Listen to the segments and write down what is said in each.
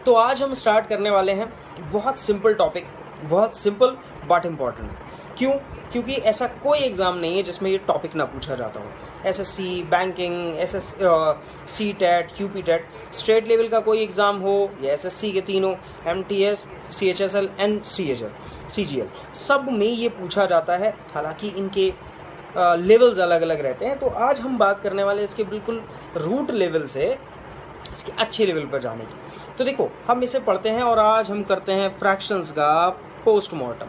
तो आज हम स्टार्ट करने वाले हैं बहुत सिंपल टॉपिक, बहुत सिंपल बट इम्पॉर्टेंट। क्यों? क्योंकि ऐसा कोई एग्ज़ाम नहीं है जिसमें ये टॉपिक ना पूछा जाता हो। SSC, banking, C TET, UP TET, state level का कोई एग्ज़ाम हो या एसएससी के तीनों, एमटीएस, सीएचएसएल एंड सीजीएल, सब में ये पूछा जाता है। हालांकि इनके लेवल्स अलग अलग रहते हैं। तो आज हम बात करने वाले इसके बिल्कुल रूट लेवल से इसके अच्छे लेवल पर जाने की। तो देखो, हम इसे पढ़ते हैं और आज हम करते हैं फ्रैक्शंस का पोस्टमार्टम।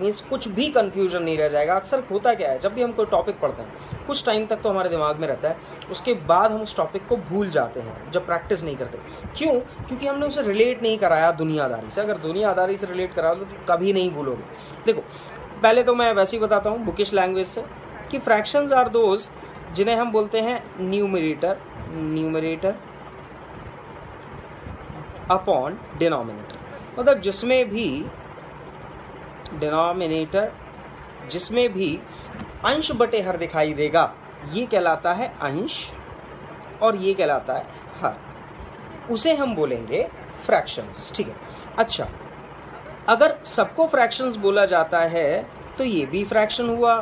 मीन्स कुछ भी कंफ्यूजन नहीं रह जाएगा। अक्सर होता क्या है, जब भी हम कोई टॉपिक पढ़ते हैं कुछ टाइम तक तो हमारे दिमाग में रहता है, उसके बाद हम उस टॉपिक को भूल जाते हैं जब प्रैक्टिस नहीं करते। क्यों? क्योंकि हमने उसे रिलेट नहीं कराया दुनियादारी से। अगर दुनियादारी से रिलेट कराओ तो कभी नहीं भूलोगे। देखो, पहले तो मैं वैसे ही बताता हूँ बुकिश लैंग्वेज से कि फ्रैक्शंस आर दोज जिन्हें हम बोलते हैं न्यूमरेटर अपॉन डिनोमिनेटर। मतलब जिसमें भी अंश बटे हर दिखाई देगा, ये कहलाता है अंश और ये कहलाता है हर। उसे हम बोलेंगे फ्रैक्शंस। ठीक है। अच्छा, अगर सबको फ्रैक्शंस बोला जाता है तो ये भी फ्रैक्शन हुआ,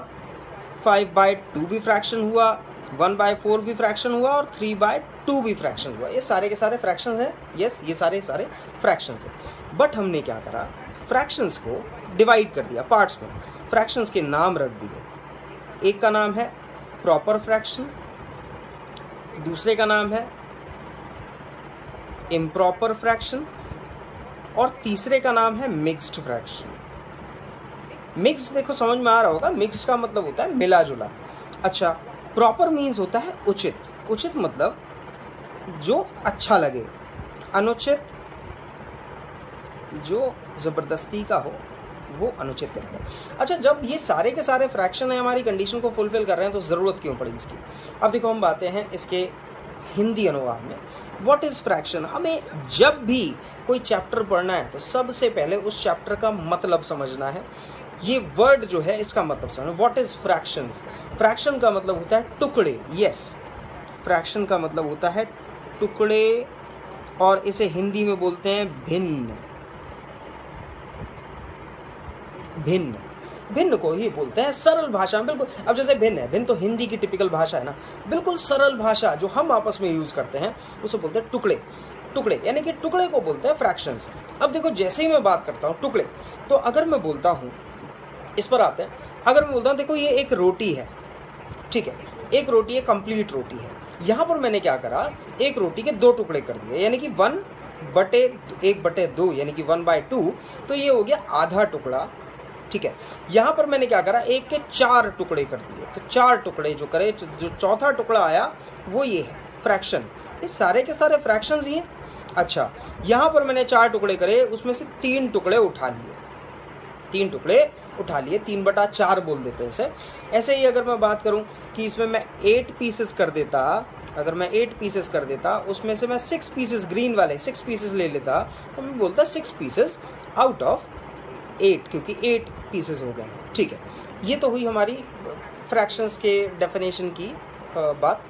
5/2 भी फ्रैक्शन हुआ, 1/4 भी फ्रैक्शन हुआ और 3/2 भी फ्रैक्शन हुआ। ये सारे के सारे फ्रैक्शंस हैं। यस, ये सारे फ्रैक्शंस हैं। बट हमने क्या करा, फ्रैक्शंस को डिवाइड कर दिया पार्ट्स में। फ्रैक्शंस के नाम रख दिए। एक का नाम है प्रॉपर फ्रैक्शन, दूसरे का नाम है इम्प्रॉपर फ्रैक्शन और तीसरे का नाम है मिक्स्ड फ्रैक्शन। मिक्स देखो समझ में आ रहा होगा, मिक्स का मतलब होता है मिला जुला। अच्छा, प्रॉपर मीन्स होता है उचित। उचित मतलब जो अच्छा लगे, अनुचित जो जबरदस्ती का हो वो अनुचित कहते हैं। अच्छा, जब ये सारे के सारे फ्रैक्शन है हमारी कंडीशन को फुलफिल कर रहे हैं तो ज़रूरत क्यों पड़ी इसकी? अब देखो, हम बातें हैं इसके हिंदी अनुवाद में। What is fraction? हमें जब भी कोई चैप्टर पढ़ना है तो सबसे पहले उस चैप्टर का मतलब समझना है। ये वर्ड जो है इसका मतलब समझना। What is fractions? फ्रैक्शन का मतलब होता है टुकड़े। यस, फ्रैक्शन का मतलब होता है टुकड़े और इसे हिंदी में बोलते हैं भिन्न। भिन्न को ही बोलते हैं सरल भाषा में। बिल्कुल, अब जैसे भिन्न है, भिन्न तो हिंदी की टिपिकल भाषा है ना, बिल्कुल सरल भाषा जो हम आपस में यूज करते हैं उसे बोलते हैं टुकड़े, यानी कि टुकड़े को बोलते हैं फ्रैक्शंस। अब देखो, जैसे ही मैं बात करता हूँ टुकड़े, तो अगर मैं बोलता हूँ, इस पर आते हैं, अगर मैं बोलता हूँ देखो ये एक रोटी है, ठीक है, एक रोटी है, कंप्लीट रोटी है। यहाँ पर मैंने क्या करा, एक रोटी के 2 टुकड़े कर दिए, यानी कि 1/2 यानी कि 1/2, तो ये हो गया आधा टुकड़ा। ठीक है। यहाँ पर मैंने क्या करा, एक के 4 टुकड़े कर दिए, तो 4 टुकड़े जो करे, जो चौथा टुकड़ा आया वो ये है फ्रैक्शन। ये सारे के सारे फ्रैक्शंस ही हैं। अच्छा, यहाँ पर मैंने 4 टुकड़े करे, उसमें से 3 टुकड़े उठा लिए, 3/4 बोल देते हैं इसे। ऐसे ही अगर मैं बात करूँ कि इसमें मैं 8 पीसेस कर देता, अगर मैं 8 पीसेस कर देता, उसमें से मैं 6 पीसेस ग्रीन वाले 6 पीसेस ले लेता, तो मैं बोलता 6 पीसेस आउट ऑफ 8, क्योंकि 8 पीसेस हो गए हैं। ठीक है, ये तो हुई हमारी फ्रैक्शंस के डेफिनेशन की बात।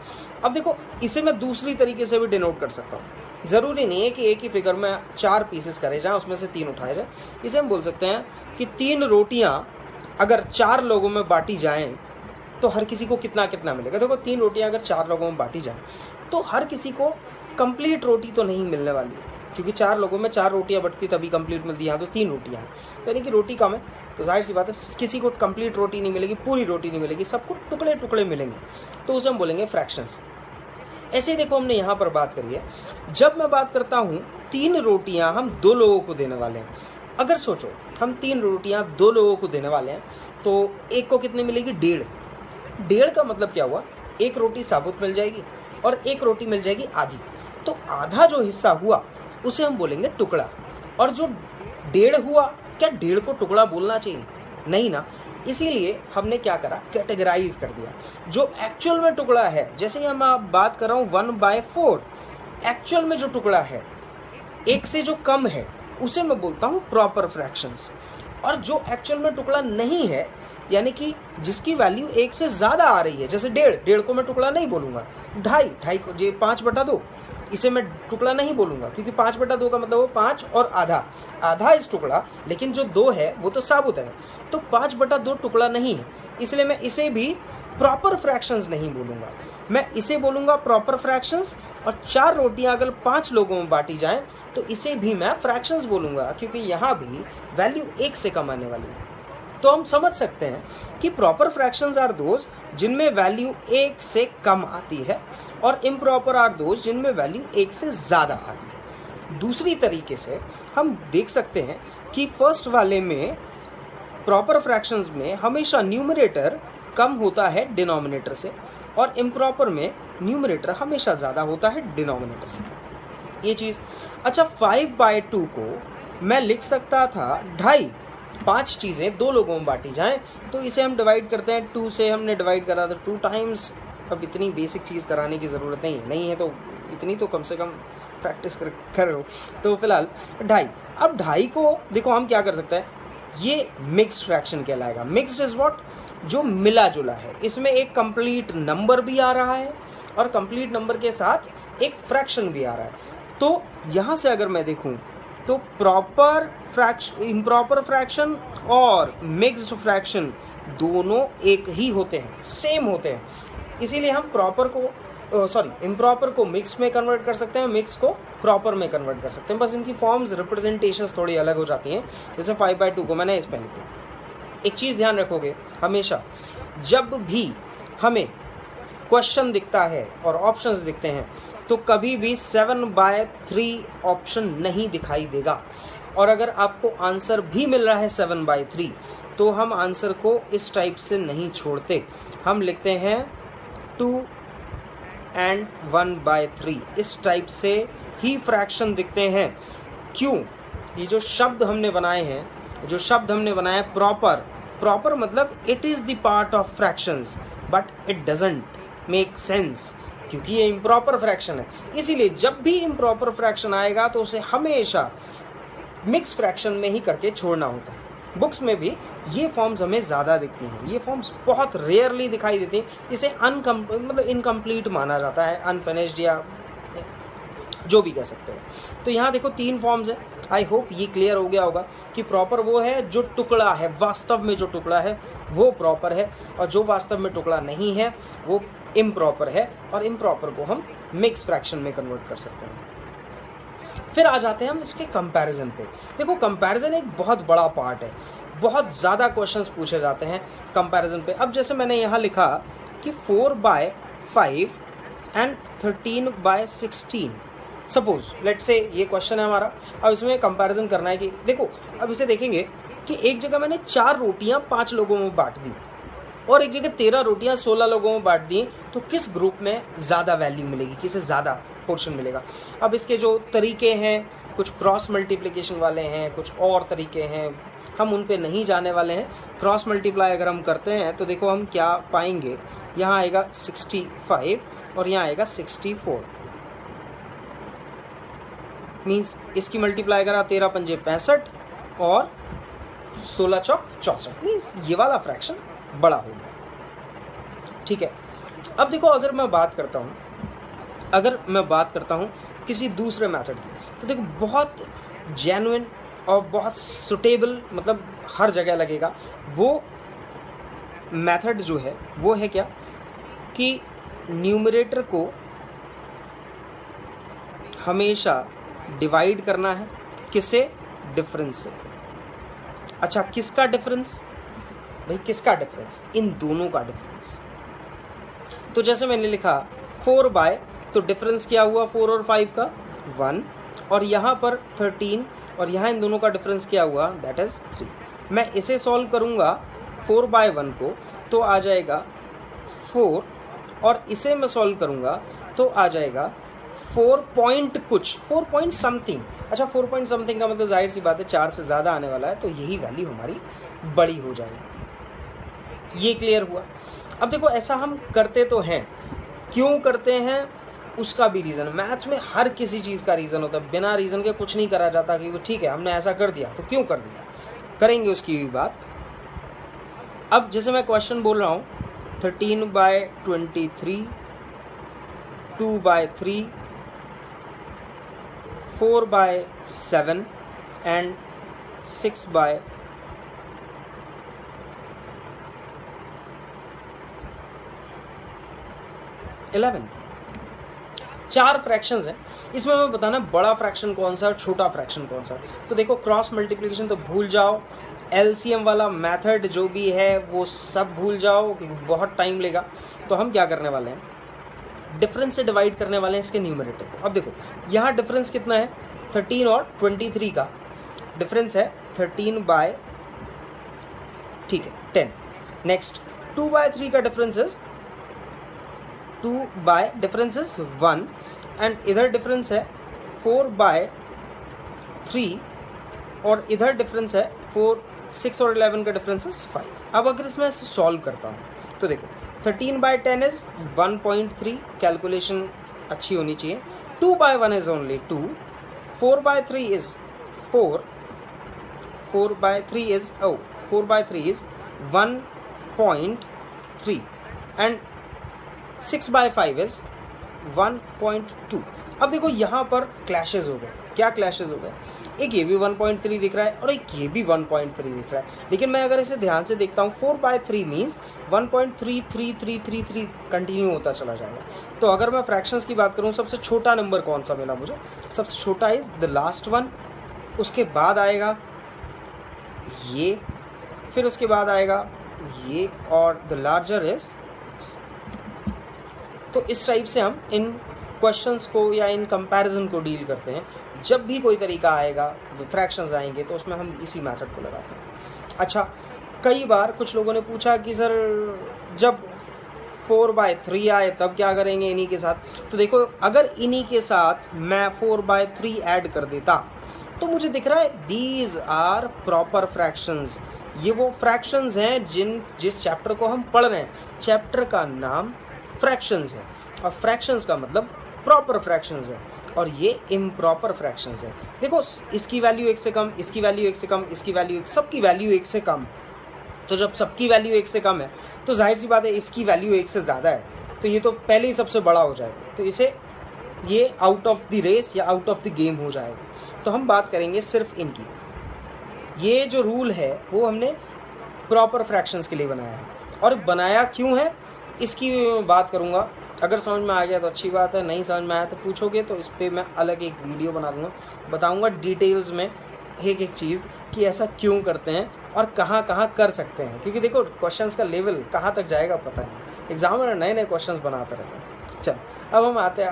अब देखो, इसे मैं दूसरी तरीके से भी डिनोट कर सकता हूँ। ज़रूरी नहीं है कि एक ही फिगर में 4 पीसेस करे जाएँ, उसमें से 3 उठाए जाए। इसे हम बोल सकते हैं कि 3 रोटियाँ अगर 4 लोगों में बांटी जाएँ तो हर किसी को कितना कितना मिलेगा। देखो, 3 रोटियाँ अगर 4 लोगों में बांटी जाएँ तो हर किसी को कंप्लीट रोटी तो नहीं मिलने वाली है, क्योंकि 4 लोगों में 4 रोटियां बटती तभी कंप्लीट मिलती है। यहाँ तो 3 रोटियां हैं, तो यानी कि रोटी कम है, तो जाहिर सी बात है किसी को कंप्लीट रोटी नहीं मिलेगी, पूरी रोटी नहीं मिलेगी, सबको टुकड़े टुकड़े मिलेंगे, तो उसे हम बोलेंगे फ्रैक्शंस। ऐसे ही देखो, हमने यहाँ पर बात करी है, जब मैं बात करता हूँ 3 रोटियाँ हम 2 लोगों को देने वाले हैं। अगर सोचो, हम 3 रोटियाँ 2 लोगों को देने वाले हैं तो एक को कितनी मिलेगी? 1.5 का मतलब क्या हुआ, एक रोटी साबुत मिल जाएगी और एक रोटी मिल जाएगी आधी। तो आधा जो हिस्सा हुआ उसे हम बोलेंगे टुकड़ा। और जो 1.5 हुआ, क्या 1.5 को टुकड़ा बोलना चाहिए? नहीं ना। इसीलिए हमने क्या करा, कैटेगराइज कर दिया। जो एक्चुअल में टुकड़ा है, जैसे ही हम बात कर रहा हूँ 1/4, एक्चुअल में जो टुकड़ा है, एक से जो कम है, उसे मैं बोलता हूँ प्रॉपर फ्रैक्शंस। और जो एक्चुअल में टुकड़ा नहीं है, यानी कि जिसकी वैल्यू 1 से ज़्यादा आ रही है, जैसे 1.5 को मैं टुकड़ा नहीं बोलूँगा, 2.5 को, ये 5/2, इसे मैं टुकड़ा नहीं बोलूँगा, क्योंकि 5/2 का मतलब वो 5 और आधा, आधा इस टुकड़ा, लेकिन जो 2 है वो तो साबुत है, तो 5/2 टुकड़ा नहीं है, इसलिए मैं इसे भी प्रॉपर फ्रैक्शंस नहीं बोलूँगा, मैं इसे बोलूँगा प्रॉपर फ्रैक्शंस। और 4 रोटियाँ अगर 5 लोगों में बांटी जाएँ तो इसे भी मैं फ्रैक्शंस बोलूँगा, क्योंकि यहाँ भी वैल्यू 1 से कम आने वाली है। तो हम समझ सकते हैं कि प्रॉपर फ्रैक्शंस आर दोज जिनमें वैल्यू 1 से कम आती है, और इम्प्रॉपर आर दोज जिनमें वैल्यू 1 से ज़्यादा आती है। दूसरी तरीके से हम देख सकते हैं कि फर्स्ट वाले में प्रॉपर फ्रैक्शंस में हमेशा न्यूमरेटर कम होता है डिनोमिनेटर से, और इम्प्रॉपर में न्यूमरेटर हमेशा ज़्यादा होता है डिनोमिनेटर से, ये चीज़। अच्छा, 5/2 को मैं लिख सकता था 2.5, 5 चीज़ें 2 लोगों में बांटी जाएं, तो इसे हम डिवाइड करते हैं 2 से, हमने डिवाइड करा था 2 टाइम्स। अब इतनी बेसिक चीज़ कराने की ज़रूरत नहीं है तो इतनी तो कम से कम प्रैक्टिस करो। तो फिलहाल 2.5। अब 2.5 को देखो हम क्या कर सकते हैं, ये मिक्स्ड फ्रैक्शन कहलाएगा। मिक्स्ड इज व्हाट, जो मिला जुला है, इसमें एक कंप्लीट नंबर भी आ रहा है और कंप्लीट नंबर के साथ एक फ्रैक्शन भी आ रहा है। तो यहाँ से अगर मैं देखूँ तो प्रॉपर फ्रैक्शन, इम्प्रॉपर फ्रैक्शन और मिक्स्ड फ्रैक्शन दोनों एक ही होते हैं, सेम होते हैं, इसीलिए हम प्रॉपर को इम्प्रॉपर को मिक्स में कन्वर्ट कर सकते हैं, मिक्स को प्रॉपर में कन्वर्ट कर सकते हैं, बस इनकी फॉर्म्स रिप्रेजेंटेशंस थोड़ी अलग हो जाती हैं। जैसे 5/2 को मैंने इस पे लिखा। एक चीज़ ध्यान रखोगे, हमेशा जब भी हमें क्वेश्चन दिखता है और ऑप्शंस दिखते हैं तो कभी भी 7/3 ऑप्शन नहीं दिखाई देगा, और अगर आपको आंसर भी मिल रहा है 7/3 तो हम आंसर को इस टाइप से नहीं छोड़ते, हम लिखते हैं 2 and 1/3, इस टाइप से ही फ्रैक्शन दिखते हैं। क्यों? ये जो शब्द हमने बनाए हैं, प्रॉपर मतलब it is the part of fractions but it doesn't make sense, क्योंकि ये इम्प्रॉपर फ्रैक्शन है। इसीलिए जब भी इम्प्रॉपर फ्रैक्शन आएगा तो उसे हमेशा मिक्स फ्रैक्शन में ही करके छोड़ना होता है। बुक्स में भी ये फॉर्म्स हमें ज़्यादा दिखती हैं, ये फॉर्म्स बहुत रेयरली दिखाई देती हैं, इसे मतलब इनकम्प्लीट माना जाता है, अनफिनिश्ड या जो भी कह सकते हो। तो यहाँ देखो 3 फॉर्म्स हैं। आई होप ये क्लियर हो गया होगा कि प्रॉपर वो है जो टुकड़ा है, वास्तव में जो टुकड़ा है वो प्रॉपर है, और जो वास्तव में टुकड़ा नहीं है वो इम्प्रॉपर है, और इम्प्रॉपर को हम मिक्स फ्रैक्शन में कन्वर्ट कर सकते हैं। फिर आ जाते हैं हम इसके कंपैरिजन पे। देखो कंपैरिजन एक बहुत बड़ा पार्ट है, बहुत ज़्यादा क्वेश्चंस पूछे जाते हैं कंपैरिजन पे। अब जैसे मैंने यहाँ लिखा कि 4/5 एंड 13/16, सपोज लेट्स से ये क्वेश्चन है हमारा। अब इसमें कंपैरिजन करना है कि देखो, अब इसे देखेंगे कि एक जगह मैंने 4 रोटियां 5 लोगों में बांट दी और एक जगह 13 रोटियां 16 लोगों में बांट दी, तो किस ग्रुप में ज़्यादा वैल्यू मिलेगी, किसे ज़्यादा पोर्शन मिलेगा। अब इसके जो तरीके हैं, कुछ क्रॉस मल्टीप्लिकेशन वाले हैं, कुछ और तरीके हैं, हम उन पे नहीं जाने वाले हैं। क्रॉस मल्टीप्लाई अगर हम करते हैं तो देखो हम क्या पाएंगे, यहाँ आएगा 65 और यहाँ आएगा 64, मीन्स इसकी मल्टीप्लाई करा 13 पंजे 65 और 16 चौक 64, मीन्स ये वाला फ्रैक्शन बड़ा होगा। ठीक है, अब देखो अगर मैं बात करता हूँ किसी दूसरे मेथड की, तो देखो बहुत जेन्युइन और बहुत सुटेबल, मतलब हर जगह लगेगा वो मेथड जो है वो है क्या कि न्यूमरेटर को हमेशा डिवाइड करना है, किससे? डिफरेंस से। अच्छा, किसका डिफरेंस? भाई किसका डिफरेंस? इन दोनों का डिफरेंस। तो जैसे मैंने लिखा 4/, तो डिफरेंस क्या हुआ 4 और 5 का? 1, और यहाँ पर 13, और यहाँ इन दोनों का डिफरेंस क्या हुआ? That is 3। मैं इसे सॉल्व करूँगा 4/1 को, तो आ जाएगा 4, और इसे मैं सॉल्व करूँगा तो आ जाएगा 4 पॉइंट कुछ, 4 पॉइंट समथिंग। अच्छा, 4 पॉइंट समथिंग का मतलब जाहिर सी बात है 4 से ज़्यादा आने वाला है, तो यही वैल्यू हमारी बड़ी हो जाएगी। ये क्लियर हुआ। अब देखो ऐसा हम करते तो हैं, क्यों करते हैं उसका भी रीज़न, मैथ्स में हर किसी चीज़ का रीज़न होता है, बिना रीज़न के कुछ नहीं करा जाता कि वो ठीक है हमने ऐसा कर दिया तो क्यों कर दिया, करेंगे उसकी भी बात। अब जैसे मैं क्वेश्चन बोल रहा हूँ 13/23, 2/3, 4/7 एंड 6/11। चार फ्रैक्शंस हैं, इसमें हमें बताना बड़ा फ्रैक्शन कौन सा है और छोटा फ्रैक्शन कौन सा है। तो देखो क्रॉस मल्टीप्लिकेशन तो भूल जाओ, एलसीएम वाला मेथड जो भी है वो सब भूल जाओ क्योंकि बहुत टाइम लेगा। तो हम क्या करने वाले हैं, डिफरेंस से डिवाइड करने वाले हैं इसके न्यूमरेटर को। अब देखो यहाँ डिफरेंस कितना है, 13 और 23 का डिफरेंस है 13 बाय, ठीक है 10। नेक्स्ट 2/3 का डिफरेंस इज 1 एंड इधर डिफरेंस है 4/3 और इधर डिफरेंस है 6 और 11 का डिफरेंस इज 5। अब अगर इसमें ऐसे सॉल्व करता हूँ तो देखो 13/10 इज 1.3, कैलकुलेशन अच्छी होनी चाहिए। 2/1 is only 2, 4/3 is 4, 4/3 is 1.3 and 6/5 is 1.2। अब देखो यहाँ पर क्लैशेस हो गए। क्या क्लैशेस हो गए, एक ये भी 1.3 दिख रहा है और एक ये भी 1.3 दिख रहा है, लेकिन मैं अगर इसे ध्यान से देखता हूँ 4/3 मीन्स 1.3333 कंटिन्यू होता चला जाएगा। तो अगर मैं फ्रैक्शंस की बात करूँ, सबसे छोटा नंबर कौन सा मिला मुझे, सबसे छोटा इज द लास्ट वन, उसके बाद आएगा ये, फिर उसके बाद आएगा ये और द लार्जर इज। तो इस टाइप से हम इन क्वेश्चंस को या इन कंपैरिजन को डील करते हैं। जब भी कोई तरीका आएगा, फ्रैक्शंस आएंगे, तो उसमें हम इसी मेथड को लगाते हैं। अच्छा, कई बार कुछ लोगों ने पूछा कि सर जब 4/3 आए तब क्या करेंगे इन्हीं के साथ। तो देखो अगर इन्हीं के साथ मैं 4/3 ऐड कर देता तो मुझे दिख रहा है दीज आर प्रॉपर फ्रैक्शंस। ये वो फ्रैक्शंस हैं जिस चैप्टर को हम पढ़ रहे हैं। चैप्टर का नाम फ्रैक्शंस है और फ्रैक्शंस का मतलब प्रॉपर फ्रैक्शंस है और ये इम्प्रॉपर फ्रैक्शंस है। देखो इसकी वैल्यू 1 से कम, इसकी वैल्यू 1 से कम, इसकी वैल्यू सबकी वैल्यू 1 से कम। तो जब सबकी वैल्यू 1 से कम है तो जाहिर सी बात है इसकी वैल्यू 1 से ज़्यादा है, तो ये तो पहले ही सबसे बड़ा हो जाएगा, तो इसे ये आउट ऑफ द रेस या आउट ऑफ द गेम हो जाएगा। तो हम बात करेंगे सिर्फ इनकी। ये जो रूल है वो हमने प्रॉपर फ्रैक्शंस के लिए बनाया है, और बनाया क्यों है इसकी बात करूँगा। अगर समझ में आ गया तो अच्छी बात है, नहीं समझ में आया तो पूछोगे तो इस पर मैं अलग एक वीडियो बना दूँगा, बताऊँगा डिटेल्स में एक एक चीज़ कि ऐसा क्यों करते हैं और कहाँ कहाँ कर सकते हैं। क्योंकि देखो क्वेश्चंस का लेवल कहाँ तक जाएगा पता नहीं, एग्जामिनर नए नए क्वेश्चंस बनाते रहते हैं। चल अब हम आते हैं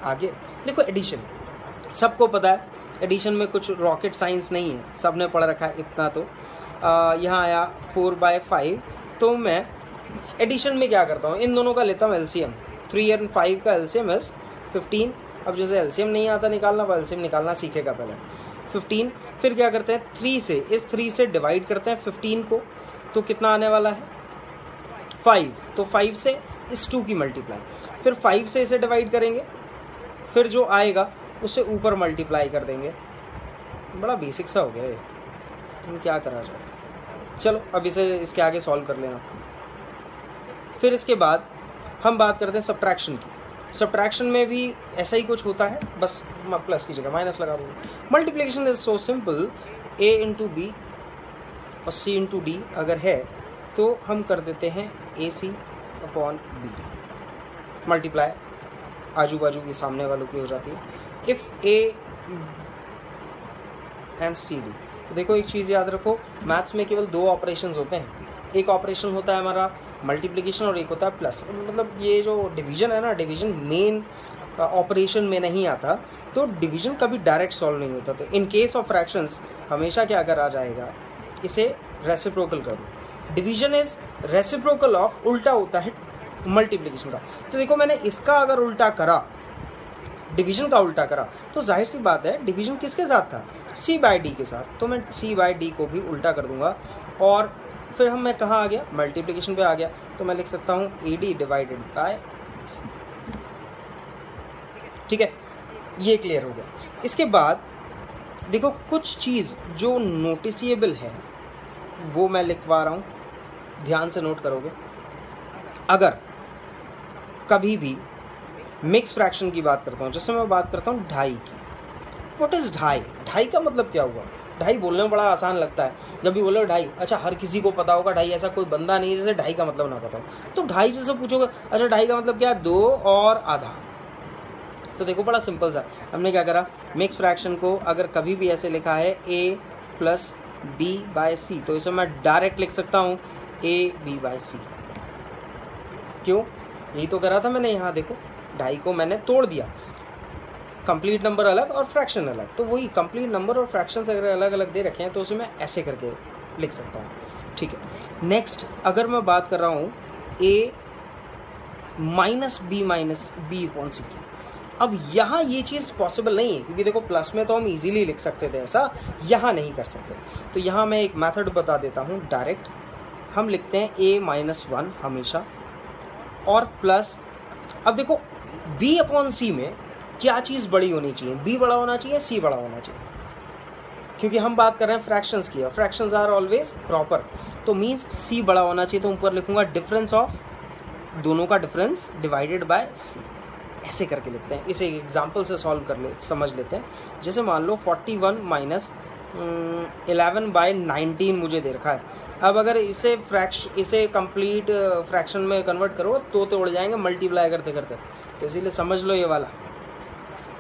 आगे। देखो एडिशन सबको पता है, एडिशन में कुछ रॉकेट साइंस नहीं है, सब ने पढ़ रखा है इतना। तो यहाँ आया 4/5, तो मैं एडिशन में क्या करता हूँ, इन दोनों का लेता हूँ एलसीएम। 3 और 5 का एलसीएम है 15। अब जैसे एलसीएम नहीं आता निकालना, वो एलसीएम निकालना सीखेगा पहले। 15 फिर क्या करते हैं, 3 से, इस 3 से डिवाइड करते हैं 15 को, तो कितना आने वाला है 5। तो 5 से इस 2 की मल्टीप्लाई, फिर 5 से इसे डिवाइड करेंगे, फिर जो आएगा उससे ऊपर मल्टीप्लाई कर देंगे। बड़ा बेसिक सा हो गया ये, तुम क्या करा जाए। चलो अब इसे इसके आगे सॉल्व कर लेना। फिर इसके बाद हम बात करते हैं सब्ट्रैक्शन की। सब्ट्रैक्शन में भी ऐसा ही कुछ होता है, बस प्लस की जगह माइनस लगा दूँगा। Multiplication is so simple, a into B और c इंटू डी अगर है तो हम कर देते हैं AC upon B D. Multiply आजू बाजू की सामने वालों की हो जाती है। If A and C D, तो देखो एक चीज़ याद रखो, मैथ्स में केवल 2 ऑपरेशंस होते हैं। एक ऑपरेशन होता है हमारा मल्टीप्लिकेशन और एक होता है प्लस। मतलब ये जो डिवीजन है ना, डिवीजन मेन ऑपरेशन में नहीं आता, तो डिवीजन कभी डायरेक्ट सॉल्व नहीं होता। तो इन केस ऑफ फ्रैक्शंस हमेशा क्या करा जाएगा, इसे रेसिप्रोकल करो। डिवीजन इज रेसिप्रोकल ऑफ, उल्टा होता है मल्टीप्लिकेशन का। तो देखो मैंने इसका अगर उल्टा करा, डिवीजन का उल्टा करा, तो जाहिर सी बात है डिवीजन किसके साथ था, C/D के साथ। तो मैं C/D को भी उल्टा कर दूंगा और फिर मैं कहाँ आ गया, मल्टीप्लिकेशन पे आ गया। तो मैं लिख सकता हूँ AD डिवाइडेड बाय, ठीक है, ये क्लियर हो गया। इसके बाद देखो कुछ चीज़ जो नोटिसेबल है वो मैं लिखवा रहा हूँ, ध्यान से नोट करोगे। अगर कभी भी मिक्स फ्रैक्शन की बात करता हूँ, जैसे मैं बात करता हूँ 2.5 की, व्हाट इज ढाई? ढाई का मतलब क्या हुआ? ढाई बोलने में बड़ा आसान लगता है, जब भी बोलो ढाई, अच्छा हर किसी को पता होगा ढाई, ऐसा कोई बंदा नहीं है जिसे ढाई का मतलब ना पता हो। तो ढाई जैसे पूछोगे, अच्छा ढाई का मतलब क्या है? 2 और आधा। तो देखो बड़ा सिंपल सा, हमने क्या करा, मिक्स फ्रैक्शन को अगर कभी भी ऐसे लिखा है a प्लस बी बाय सी, तो इसे मैं डायरेक्ट लिख सकता हूँ ए बी बाय सी। क्यों? यही तो करा था मैंने, यहाँ देखो ढाई को मैंने तोड़ दिया, कंप्लीट नंबर अलग और फ्रैक्शन अलग, तो वही कंप्लीट नंबर और फ्रैक्शन अगर अलग अलग दे रखे हैं तो उसे मैं ऐसे करके लिख सकता हूँ, ठीक है। नेक्स्ट अगर मैं बात कर रहा हूँ a माइनस बी अपॉन सी की, अब यहाँ ये चीज़ पॉसिबल नहीं है, क्योंकि देखो प्लस में तो हम इजीली लिख सकते थे, ऐसा यहाँ नहीं कर सकते। तो यहाँ मैं एक मेथड बता देता हूँ, डायरेक्ट हम लिखते हैं a माइनस 1 हमेशा, और प्लस, अब देखो b अपॉन सी में क्या चीज़ बड़ी होनी चाहिए? b बड़ा होना चाहिए, c बड़ा होना चाहिए, क्योंकि हम बात कर रहे हैं फ्रैक्शंस की, फ्रैक्शंस आर ऑलवेज प्रॉपर, तो मीन्स c बड़ा होना चाहिए। तो ऊपर लिखूंगा डिफरेंस ऑफ, दोनों का डिफरेंस डिवाइडेड बाय c, ऐसे करके लिखते हैं। इसे एग्जाम्पल से सॉल्व कर ले, समझ लेते हैं। जैसे मान लो 41 माइनस 11 बाय 19 मुझे दे रखा है। अब अगर इसे कंप्लीट फ्रैक्शन में कन्वर्ट करो तो उड़ जाएंगे मल्टीप्लाई करते करते, तो इसीलिए समझ लो ये वाला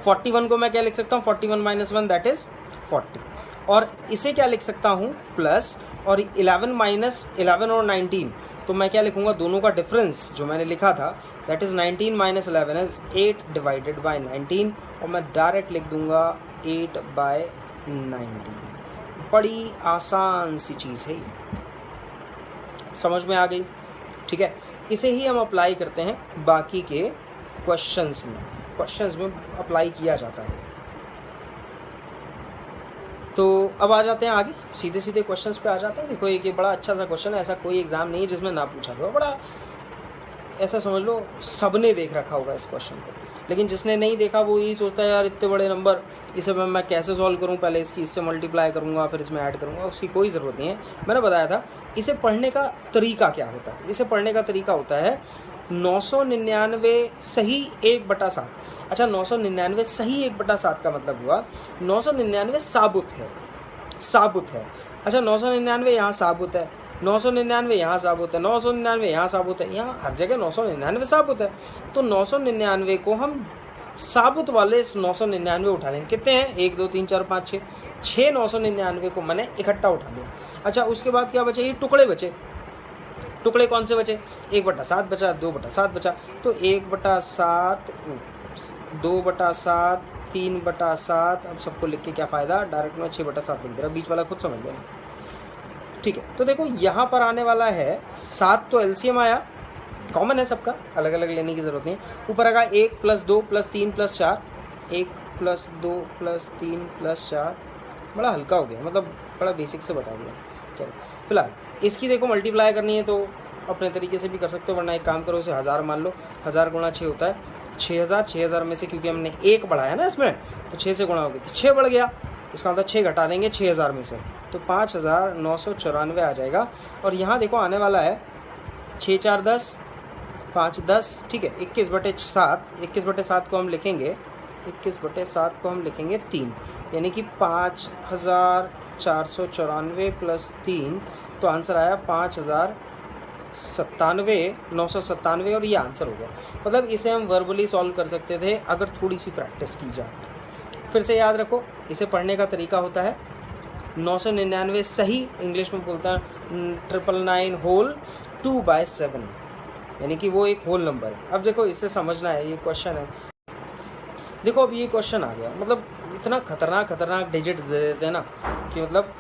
41 को मैं क्या लिख सकता हूँ, 41 माइनस 1 दैट इज 40, और इसे क्या लिख सकता हूँ प्लस, और 11 माइनस 11 और 19, तो मैं क्या लिखूंगा, दोनों का डिफरेंस जो मैंने लिखा था that is 19 minus 11 is 8 divided by 19, और मैं डायरेक्ट लिख दूंगा 8 बाय 19। बड़ी आसान सी चीज़ है, समझ में आ गई? ठीक है, इसे ही हम अप्लाई करते हैं बाकी के क्वेश्चंस में अप्लाई किया जाता है। तो अब आ जाते हैं आगे, सीधे सीधे क्वेश्चंस पे आ जाते हैं। देखो एक ये बड़ा अच्छा सा क्वेश्चन है, ऐसा कोई एग्जाम नहीं है जिसमें ना पूछा गया, बड़ा ऐसा समझ लो सबने देख रखा होगा इस क्वेश्चन को, लेकिन जिसने नहीं देखा वो यही सोचता है यार इतने बड़े नंबर, इसे मैं कैसे सॉल्व करूं, पहले इससे मल्टीप्लाई करूंगा फिर इसमें ऐड करूंगा, उसकी कोई ज़रूरत नहीं है। मैंने बताया था इसे पढ़ने का तरीका क्या होता है। इसे पढ़ने का तरीका होता है 999 सही 1/7। अच्छा 999 सही 1/7 का मतलब हुआ 999 साबुत है। अच्छा 999 यहाँ साबुत है, 999 यहाँ साबुत है, 999 यहाँ साबुत है, यहाँ हर जगह 999 साबुत है। तो 999 को हम साबुत वाले 999 उठा लेंगे। कितने हैं? 1 2 3 4 5 6, 6 999 को मैंने इकट्ठा उठा लिया। अच्छा उसके बाद क्या बचे? ये टुकड़े बचे। टुकड़े कौन से बचे? 1/7 बचा, 2/7 बचा, तो 1/7, 2/7, 3/7। अब सबको लिख के क्या फ़ायदा, डायरेक्ट में 6/7 लिख दे रहा, बीच वाला खुद समझ लेना। ठीक है, तो देखो यहाँ पर आने वाला है 7, तो एलसीएम आया, कॉमन है सबका, अलग अलग लेने की जरूरत नहीं है। ऊपर आएगा 1 + 2 + 3 + 4, 1 + 2 + 3 + 4, बड़ा हल्का हो गया, मतलब बड़ा बेसिक से बता दिया। चलो फिलहाल इसकी देखो मल्टीप्लाई करनी है तो अपने तरीके से भी कर सकते हो, वरना एक काम करो इसे 1000 मान लो, 1000 × 6 होता है 6000। 6000 में से क्योंकि हमने 1 बढ़ाया ना इसमें, तो 6 से गुणा हो गया तो 6 बढ़ गया, इसका मतलब 6 घटा देंगे 6000 में से, तो 5994 आ जाएगा। और यहाँ देखो आने वाला है 6 4 10, 5 10, ठीक है, 21/7। 21/7 को हम लिखेंगे 3, यानी कि 5494 + 3, तो आंसर आया 997, और ये आंसर हो गया। मतलब इसे हम वर्बली सॉल्व कर सकते थे अगर थोड़ी सी प्रैक्टिस की जाए। फिर से याद रखो, इसे पढ़ने का तरीका होता है 999 सही, इंग्लिश में बोलता है 999 होल 2/7, यानी कि वो एक होल नंबर है। अब देखो इसे समझना है, ये क्वेश्चन है, देखो अब ये क्वेश्चन आ गया, मतलब इतना खतरनाक डिजिट्स दे देते हैं ना कि मतलब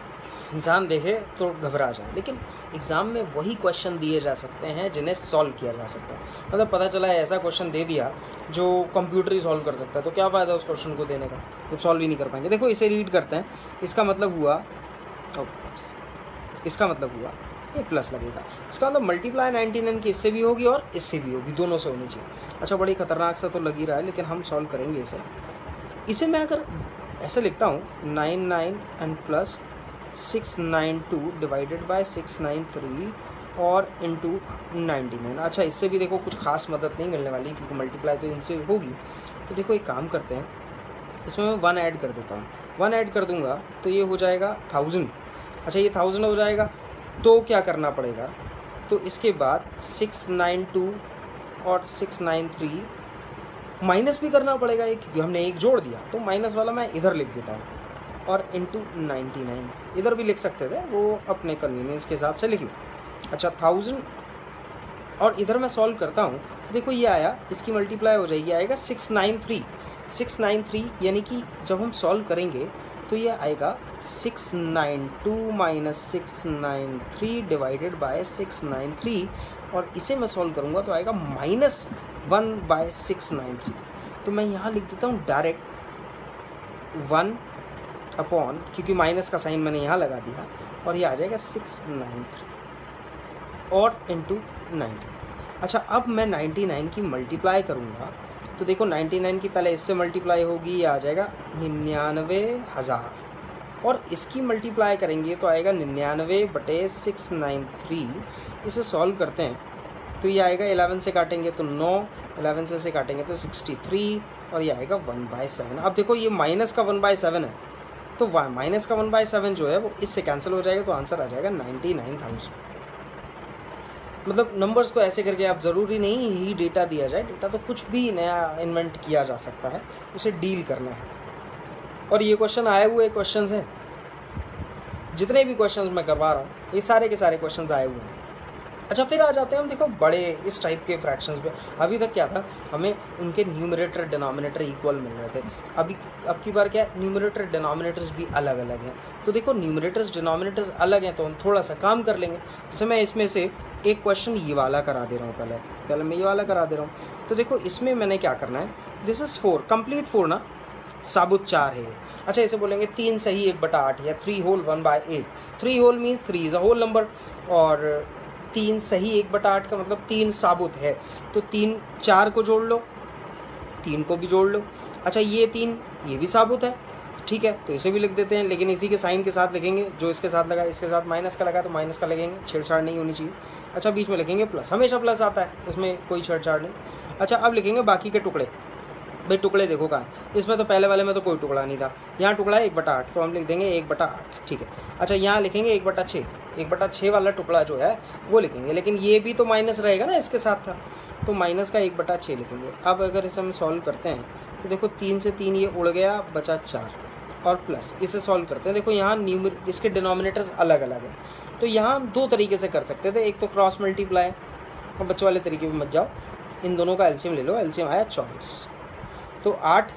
इंसान देखे तो घबरा जाए। लेकिन एग्ज़ाम में वही क्वेश्चन दिए जा सकते हैं जिन्हें सॉल्व किया जा सकता है। मतलब पता चला है ऐसा क्वेश्चन दे दिया जो कंप्यूटर ही सॉल्व कर सकता है, तो क्या फ़ायदा उस क्वेश्चन को देने का जब सॉल्व ही नहीं कर पाएंगे। देखो इसे रीड करते हैं, इसका मतलब हुआ ये प्लस लगेगा, इसका मतलब मल्टीप्लाई 99 की इससे भी होगी और इससे भी होगी, दोनों से होनी चाहिए। अच्छा बड़ी खतरनाक सा तो लग ही रहा है, लेकिन हम सॉल्व करेंगे इसे मैं अगर ऐसे लिखता हूँ 99 एंड प्लस 692 डिवाइडेड बाय 693 और इंटू 99। अच्छा इससे भी देखो कुछ खास मदद नहीं मिलने वाली, क्योंकि मल्टीप्लाई तो इनसे होगी। तो देखो एक काम करते हैं, इसमें मैं 1 ऐड कर देता हूँ, 1 ऐड कर दूंगा तो ये हो जाएगा 1000। अच्छा ये 1000 हो जाएगा तो क्या करना पड़ेगा, तो इसके बाद 692 और 693 माइनस भी करना पड़ेगा एक, क्योंकि हमने एक जोड़ दिया, तो माइनस वाला मैं इधर लिख देता हूँ और इंटू 99 इधर भी लिख सकते थे, वो अपने कन्वीनियंस के हिसाब से लिख लो। अच्छा 1000 और इधर मैं सॉल्व करता हूँ तो देखो ये आया, इसकी मल्टीप्लाई हो जाएगी, आएगा 693 यानी कि जब हम सॉल्व करेंगे तो ये आएगा 692 माइनस 693 डिवाइडेड बाय 693, और इसे मैं सॉल्व करूँगा तो आएगा -1/693। तो मैं यहाँ लिख देता हूँ डायरेक्ट 1 अपॉन, क्योंकि माइनस का साइन मैंने यहाँ लगा दिया, और ये आ जाएगा 693 और इंटू 99। अच्छा अब मैं 99 की मल्टीप्लाई करूँगा तो देखो 99 की पहले इससे मल्टीप्लाई होगी, ये आ जाएगा 99,000, और इसकी मल्टीप्लाई करेंगे तो आएगा 99/693। इसे सॉल्व करते हैं तो ये आएगा 11 से काटेंगे तो 9, 11 से काटेंगे तो 63, और ये आएगा 1/7। अब देखो ये माइनस का 1/7 है, तो माइनस का 1/7 जो है वो इससे कैंसिल हो जाएगा, तो आंसर आ जाएगा 99,000। मतलब नंबर्स को ऐसे करके आप ज़रूरी नहीं ही डेटा दिया जाए, डेटा तो कुछ भी नया इन्वेंट किया जा सकता है, उसे डील करना है। और ये क्वेश्चन आए हुए क्वेश्चंस हैं, जितने भी क्वेश्चंस मैं करवा रहा हूँ ये सारे के सारे क्वेश्चंस आए हुए हैं। अच्छा फिर आ जाते हैं हम देखो बड़े इस टाइप के फ्रैक्शंस पे। अभी तक क्या था, हमें उनके न्यूमरेटर डिनोमिनेटर इक्वल मिल रहे थे, अब की बार क्या है, न्यूमरेटर डिनोमिनेटर्स भी अलग अलग हैं। तो देखो न्यूमरेटर्स डिनोमिनेटर्स अलग हैं तो हम थोड़ा सा काम कर लेंगे। जैसे मैं इसमें से एक क्वेश्चन ये वाला करा दे रहा हूँ, पहले मैं ये वाला करा दे रहा हूँ। तो देखो इसमें मैंने क्या करना है, दिस इज़ 4 कंप्लीट 4 ना, साबुत 4 है। अच्छा इसे बोलेंगे 3 सही 1/8 या 3 whole 1/8। 3 whole means 3 is a whole number, और 3 सही 1/8 का मतलब 3 साबुत है, तो 3 4 को जोड़ लो, 3 को भी जोड़ लो। अच्छा ये 3 ये भी साबुत है, ठीक है, तो इसे भी लिख देते हैं, लेकिन इसी के साइन के साथ लिखेंगे, जो इसके साथ लगा इसके साथ माइनस का लगा तो माइनस का लगेंगे, छेड़छाड़ नहीं होनी चाहिए। अच्छा बीच में लिखेंगे प्लस, हमेशा प्लस आता है, इसमें कोई छेड़छाड़ नहीं। अच्छा अब लिखेंगे बाकी के टुकड़े, भाई टुकड़े देखो कहाँ, इसमें तो पहले वाले में तो कोई टुकड़ा नहीं था, यहाँ टुकड़ा है 1/8 तो हम लिख देंगे 1/8, ठीक है। अच्छा यहाँ लिखेंगे 1/6, 1/6 वाला टुकड़ा जो है वो लिखेंगे, लेकिन ये भी तो माइनस रहेगा ना इसके साथ था, तो माइनस का 1/6 लिखेंगे। अब अगर इसे हम सॉल्व करते हैं तो देखो 3 से 3 ये उड़ गया, बचा 4 और प्लस, इसे सॉल्व करते हैं। देखो यहाँ इसके डिनोमिनेटर्स अलग अलग हैं, तो यहाँ हम 2 तरीके से कर सकते थे, एक तो क्रॉस मल्टीप्लाई, और बच्चों वाले तरीके में मत जाओ, इन दोनों का एलसीएम ले लो, एलसीएम आया 24, तो 8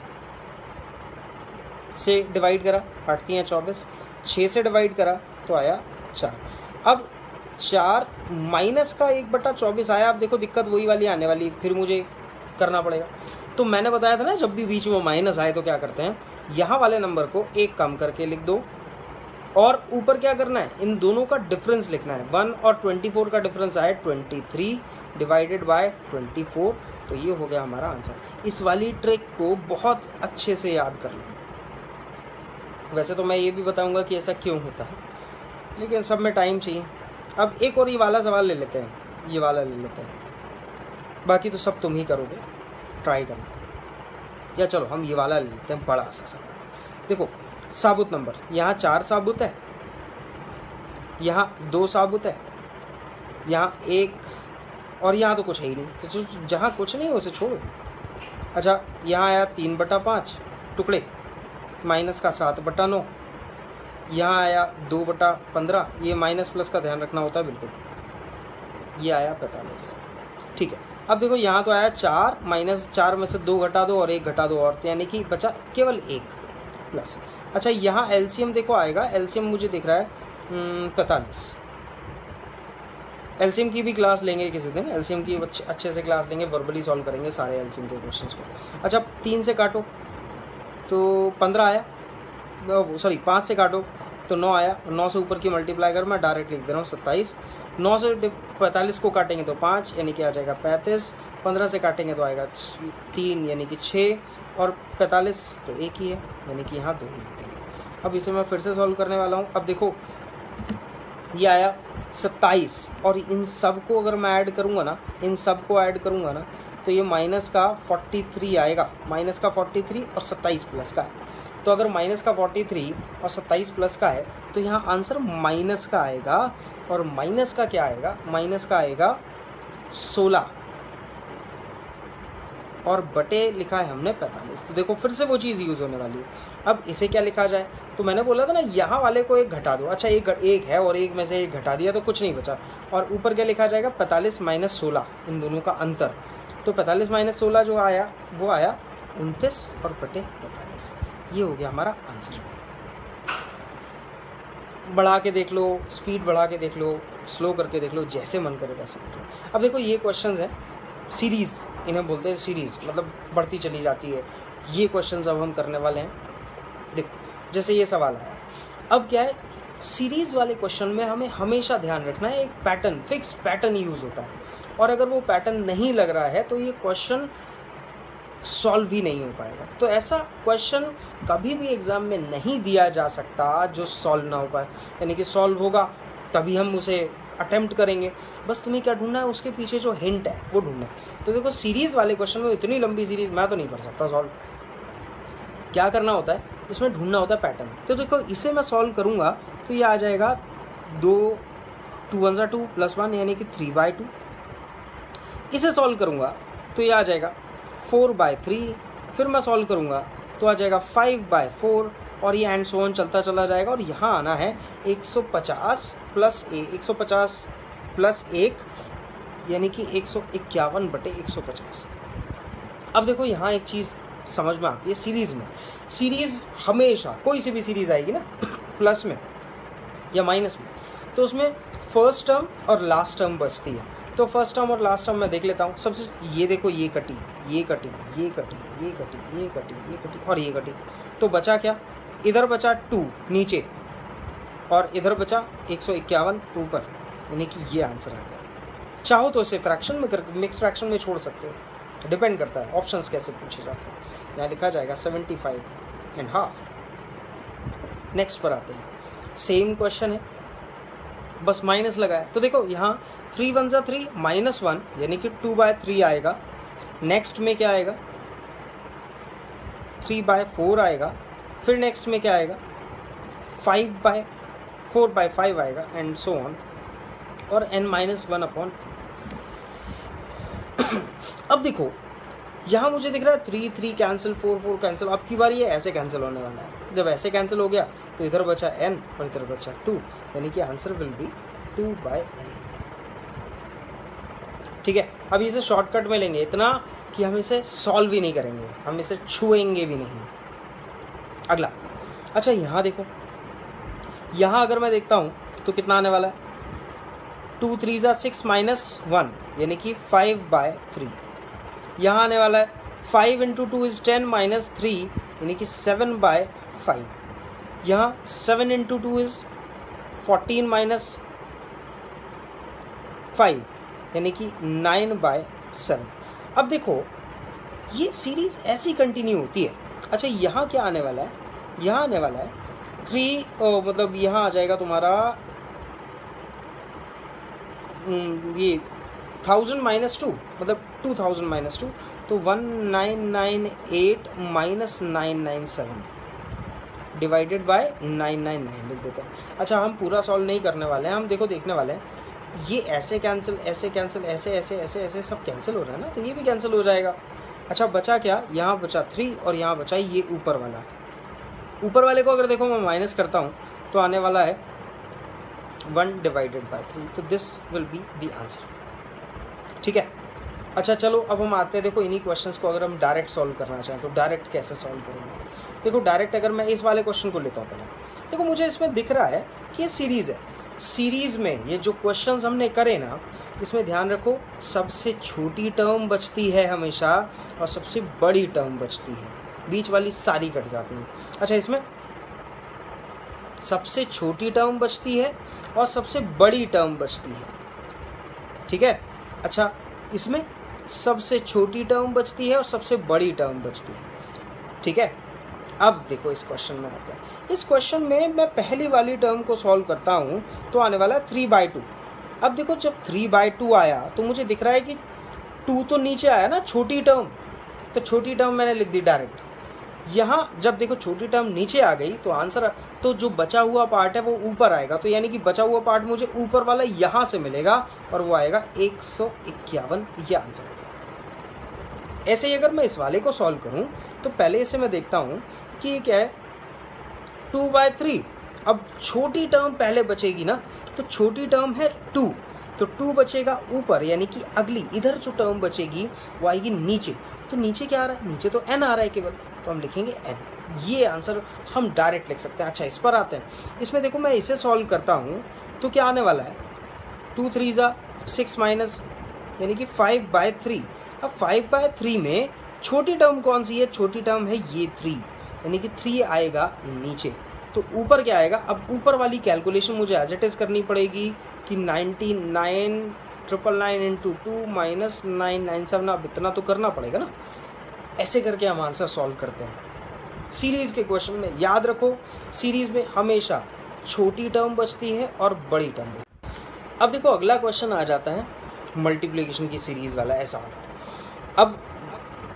से डिवाइड करा, 8 3 24, 6 से डिवाइड करा तो आया 4। अब 4 माइनस का 1/24 आया। अब देखो दिक्कत वही वाली आने वाली, फिर मुझे करना पड़ेगा। तो मैंने बताया था ना जब भी बीच में माइनस आए तो क्या करते हैं, यहाँ वाले नंबर को एक कम करके लिख दो, और ऊपर क्या करना है, इन दोनों का डिफरेंस लिखना है। 1 और 24 का डिफरेंस आया 23 डिवाइडेड बाय 24, तो ये हो गया हमारा आंसर। इस वाली ट्रिक को बहुत अच्छे से याद कर लो। वैसे तो मैं ये भी बताऊंगा कि ऐसा क्यों होता है, लेकिन सब में टाइम चाहिए। अब एक और ये वाला सवाल ले लेते हैं, ये वाला ले लेते हैं, बाकी तो सब तुम ही करोगे, ट्राई करना। या चलो हम ये वाला ले लेते हैं, बड़ा सा सवाल। देखो साबुत नंबर, यहाँ 4 साबुत है, यहाँ 2 साबुत है, यहाँ 1, और यहाँ तो कुछ है ही नहीं, तो जहाँ कुछ नहीं उसे छोड़ो। अच्छा यहाँ आया 3/5 टुकड़े, माइनस का 7/9, यहाँ आया 2/15, ये माइनस प्लस का ध्यान रखना होता है बिल्कुल, ये आया 45, ठीक है। अब देखो यहाँ तो आया 4, -4 में से 2 घटा दो और 1 घटा दो, और यानी कि बचा केवल 1 प्लस। अच्छा यहाँ एलसीएम देखो आएगा, एलसीएम मुझे दिख रहा है 45। एलसीएम की भी क्लास लेंगे किसी दिन, एलसीएम की अच्छे से क्लास लेंगे, वर्बली सॉल्व करेंगे सारे एलसीएम के क्वेश्चंस को। अच्छा 3 से काटो तो 15 आया, सॉरी 5 से काटो तो 9 आया, 9 से ऊपर की मल्टीप्लाई कर मैं डायरेक्ट लिख दे रहा हूँ 27। 9 से 45 को काटेंगे तो 5 यानी कि आ जाएगा 35, 15 से काटेंगे तो आएगा 3 यानी कि 6, और 45 तो एक ही है यानी कि यहाँ 2 ही लिख देंगे। अब इसे मैं फिर से सॉल्व करने वाला हूँ। अब देखो ये आया 27, और इन सब को अगर मैं ऐड करूँगा ना, इन सब को ऐड करूँगा ना, तो ये माइनस का 43 आएगा, माइनस का 43 और 27 प्लस का है। तो अगर माइनस का 43 और 27 प्लस का है तो यहाँ आंसर माइनस का आएगा, और माइनस का क्या आएगा, माइनस का आएगा 16 और बटे लिखा है हमने 45। तो देखो फिर से वो चीज़ यूज़ होने वाली है। अब इसे क्या लिखा जाए, तो मैंने बोला था ना यहाँ वाले को एक घटा दो। अच्छा एक है और एक में से एक घटा दिया तो कुछ नहीं बचा, और ऊपर क्या लिखा जाएगा 45 माइनस 16, इन दोनों का अंतर। तो 45 माइनस 16 जो आया वो आया 29 और बटे 45। ये हो गया हमारा आंसर। बढ़ा के देख लो, स्पीड बढ़ा के देख लो, स्लो करके देख लो, जैसे मन करे वैसे देख लो। अब देखो ये क्वेश्चंस हैं सीरीज़, इन्हें बोलते हैं सीरीज़, मतलब बढ़ती चली जाती है। ये क्वेश्चंस अब हम करने वाले हैं। देखो जैसे ये सवाल आया, अब क्या है, सीरीज़ वाले क्वेश्चन में हमें हमेशा ध्यान रखना है एक पैटर्न, फिक्स पैटर्न यूज़ होता है, और अगर वो पैटर्न नहीं लग रहा है तो ये क्वेश्चन सॉल्व ही नहीं हो पाएगा। तो ऐसा क्वेश्चन कभी भी एग्ज़ाम में नहीं दिया जा सकता जो सॉल्व ना हो पाए, यानी कि सॉल्व होगा तभी हम उसे अटेम्प्ट करेंगे। बस तुम्हें क्या ढूंढना है, उसके पीछे जो हिंट है वो ढूंढना है। तो देखो सीरीज़ वाले क्वेश्चन में इतनी लंबी सीरीज़ मैं तो नहीं कर सकता सॉल्व। क्या करना होता है, इसमें ढूंढना होता है पैटर्न। तो देखो इसे मैं सॉल्व करूँगा तो ये आ जाएगा 2 2 1 2 प्लस 1 यानी कि 3/2। इसे सॉल्व करूँगा तो ये आ जाएगा 4/3। फिर मैं सॉल्व करूँगा तो आ जाएगा 5/4, और ये एंड सो ऑन चलता चला जाएगा। और यहाँ आना है 150 प्लस 1 यानी कि 151 बटे 150। अब देखो यहाँ एक चीज़ समझ में आती है सीरीज़ में। सीरीज़ हमेशा कोई सी भी सीरीज़ आएगी ना प्लस में या माइनस में, तो उसमें फर्स्ट टर्म और लास्ट टर्म बचती है। तो फर्स्ट टर्म और लास्ट टर्म मैं देख लेता हूँ। सबसे ये देखो, ये कटी, ये कटी, ये कटी, ये कटी, ये कटी, ये कटी और ये कटी। तो बचा क्या, इधर बचा 2 नीचे और इधर बचा 151 ऊपर, यानी कि ये आंसर आ गया। चाहो तो इसे फ्रैक्शन में करके मिक्स फ्रैक्शन में छोड़ सकते हो, डिपेंड करता है ऑप्शंस कैसे पूछे जाते हैं। यहाँ लिखा जाएगा 75.5। नेक्स्ट पर आते हैं, सेम क्वेश्चन है बस माइनस लगाया। तो देखो यहाँ 3 1 3 -1 यानी कि 2/3 आएगा। नेक्स्ट में क्या आएगा, 3/4 आएगा। फिर नेक्स्ट में क्या आएगा, 4/5 आएगा एंड सो ऑन, और n-1/n। अब देखो यहाँ मुझे दिख रहा है 3 3 कैंसिल, 4 4 कैंसिल। अब की बार ये ऐसे कैंसिल होने वाला है। जब ऐसे कैंसिल हो गया तो इधर बचा n और इधर बचा 2, यानी कि आंसर विल बी 2/n। ठीक है, अब इसे शॉर्टकट में लेंगे इतना कि हम इसे सॉल्व भी नहीं करेंगे, हम इसे छुएंगे भी नहीं। अगला, अच्छा यहाँ देखो, यहाँ अगर मैं देखता हूँ तो कितना आने वाला है, 2 3 6 -1 यानी कि 5/3। यहाँ आने वाला है 5 × 2 = 10 -3 यानी कि 7/5। यहाँ 7 × 2 = 14 -5 यानी कि 9/7। अब देखो ये सीरीज ऐसी कंटिन्यू होती है। अच्छा यहाँ क्या आने वाला है, यहाँ आने वाला है 3 मतलब यहाँ आ जाएगा तुम्हारा ये 1000 - 2 मतलब 2000 - 2, तो 1998 - 997 डिवाइडेड बाय 999 लिख देते हैं। अच्छा हम पूरा सॉल्व नहीं करने वाले हैं, हम देखो देखने वाले हैं ये ऐसे कैंसिल, ऐसे कैंसिल, ऐसे ऐसे ऐसे ऐसे सब कैंसिल हो रहा है ना, तो ये भी कैंसिल हो जाएगा। अच्छा बचा क्या, यहाँ बचा 3 और यहाँ बचा ये ऊपर वाला। ऊपर वाले को अगर देखो मैं माइनस करता हूँ तो आने वाला है 1/3, तो this will be the answer. ठीक है, अच्छा चलो अब हम आते हैं, देखो इन्हीं क्वेश्चंस को अगर हम डायरेक्ट सॉल्व करना चाहें तो डायरेक्ट कैसे सॉल्व करेंगे। देखो डायरेक्ट अगर मैं इस वाले क्वेश्चन को लेता हूँ पहले, देखो मुझे इसमें दिख रहा है कि ये सीरीज़ है। सीरीज़ में ये जो क्वेश्चंस हमने करे ना, इसमें ध्यान रखो सबसे छोटी टर्म बचती है हमेशा और सबसे बड़ी टर्म बचती है, बीच वाली सारी कट जाती है। अच्छा इसमें सबसे छोटी टर्म बचती है और सबसे बड़ी टर्म बचती है। ठीक है, अच्छा इसमें सबसे छोटी टर्म बचती है और सबसे बड़ी टर्म बचती है। ठीक है, अब देखो इस क्वेश्चन में आता है, इस क्वेश्चन में मैं पहली वाली टर्म को सॉल्व करता हूँ तो आने वाला है 3/2। अब देखो जब 3/2 आया तो मुझे दिख रहा है कि 2 तो नीचे आया ना, छोटी टर्म, तो छोटी टर्म मैंने लिख दी डायरेक्ट। यहाँ जब देखो छोटी टर्म नीचे आ गई तो आंसर, तो जो बचा हुआ पार्ट है वो ऊपर आएगा, तो यानी कि बचा हुआ पार्ट मुझे ऊपर वाला यहाँ से मिलेगा और वो आएगा 151, ये आंसर है। ऐसे ही अगर मैं इस वाले को सॉल्व करूँ तो पहले इसे मैं देखता हूँ कि क्या है, 2/3। अब छोटी टर्म पहले बचेगी ना, तो छोटी टर्म है 2, तो 2 बचेगा ऊपर, यानी कि अगली इधर जो टर्म बचेगी वो आएगी नीचे। तो नीचे क्या आ रहा है, नीचे तो n आ रहा है केवल, तो हम लिखेंगे n। ये आंसर हम डायरेक्ट लिख सकते हैं। अच्छा, इस पर आते हैं। इसमें देखो मैं इसे सॉल्व करता हूँ तो क्या आने वाला है, 2 3 6 माइनस, यानी कि 5/3। अब 5/3 में छोटी टर्म कौन सी है, छोटी टर्म है ये 3, यानी कि 3 आएगा नीचे, तो ऊपर क्या आएगा। अब ऊपर वाली कैलकुलेशन मुझे एज इट इज करनी पड़ेगी कि 99,999 इंटू 2 माइनस 997, अब इतना तो करना पड़ेगा ना। ऐसे करके हम आंसर सॉल्व करते हैं सीरीज़ के क्वेश्चन में। याद रखो, सीरीज़ में हमेशा छोटी टर्म बचती है और बड़ी टर्म। अब देखो अगला क्वेश्चन आ जाता है मल्टीप्लिकेशन की सीरीज़ वाला, ऐसा वाला। अब